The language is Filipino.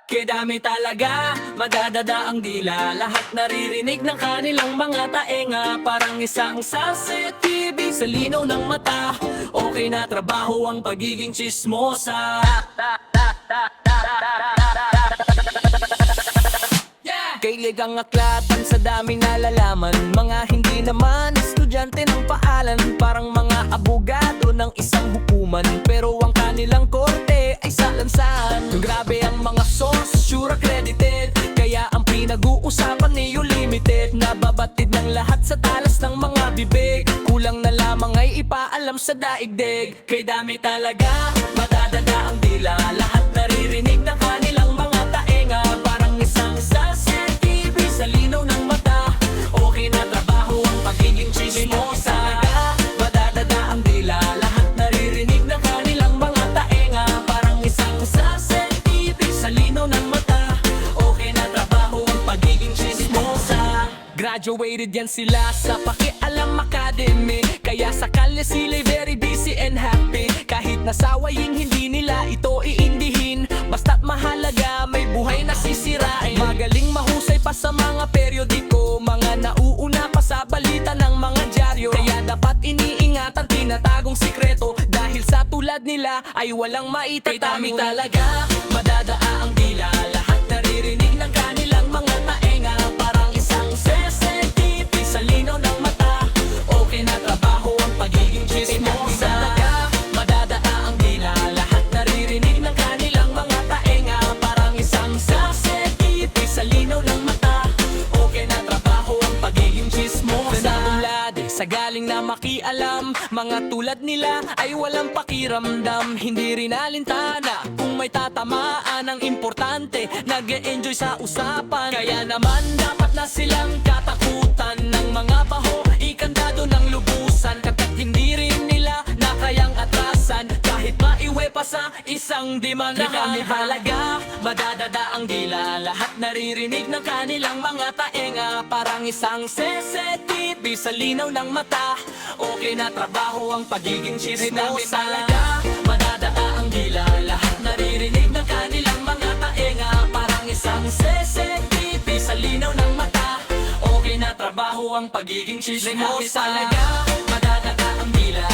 Kedami talaga, madadada ang dila. Lahat naririnig ng kanilang mga taenga. Parang isang sa TV sa linaw ng mata. Okay na trabaho ang pagiging chismosa. Kailig ang aklatan sa daming nalalaman. Mga hindi naman estudyante ng paalan. Parang mga abogado ng isang hukuman. Pero ang kanilang korte ay sa lansan. Grabe ang mga source, sure accredited. Kaya ang pinag-uusapan niyo limited. Nababatid ng lahat sa talas ng mga bibig. Kulang na lamang ay ipaalam sa daigdig. Kay dami talaga, madadada ang dila. Lahat naririnig ng kanilang mga taenga. Parang isang TV sa linaw ng mata. Okay na trabaho ang pagiging chismosa. Madadada ang dila. Lahat naririnig ng kanilang mga taenga. Parang isang TV sa linaw ng mata. Okay na trabaho ang pagiging chismosa. Graduated yan sila sa Pakialam Academy. Kaya sa kalye sila'y very busy and happy. Kahit nasawaying hindi nila ito iindihin. Basta't mahalaga may buhay na sisirain. Magaling mahusay pa sa mga periodiko. Mga nauuna pa sa balita ng mga dyaryo. Kaya dapat iniingatan tinatagong sikreto. Dahil sa tulad nila ay walang maitatago. Talaga, madadaa ang dila. Lahat naririnig ng kanilang mga taenga. Parang isang CCTV sa linaw ng mata. Okay na trabaho ang pagiging chismosa. Madadaa ang dila. Lahat naririnig ng kanilang mga taenga. Parang isang CCTV sa linaw ng mata. Okay na trabaho ang pagiging chismosa. Sa galing na makialam, mga tulad nila ay walang pakiramdam. Hindi rin alintana kung may tatamaan. Ang importante, nag-e-enjoy sa usapan. Kaya naman dapat na silang katakutan ng mga baho, ikandado ng lubusan. Katat hindi rin nila na kayang atrasan. Kahit maiwe pa sa isang dimanahan. Halaga, madadada ang dila. Lahat naririnig ng kanilang mga taenga. Parang isang CCTV sa linaw ng mata. Okay na trabaho ang pagiging chismosa. Halaga, madadada ang dila. Lahat naririnig ng kanilang mga taenga. Parang isang CCTV sa linaw ng mata. Okay na trabaho ang pagiging chismosa. Halaga, madadada ang dila.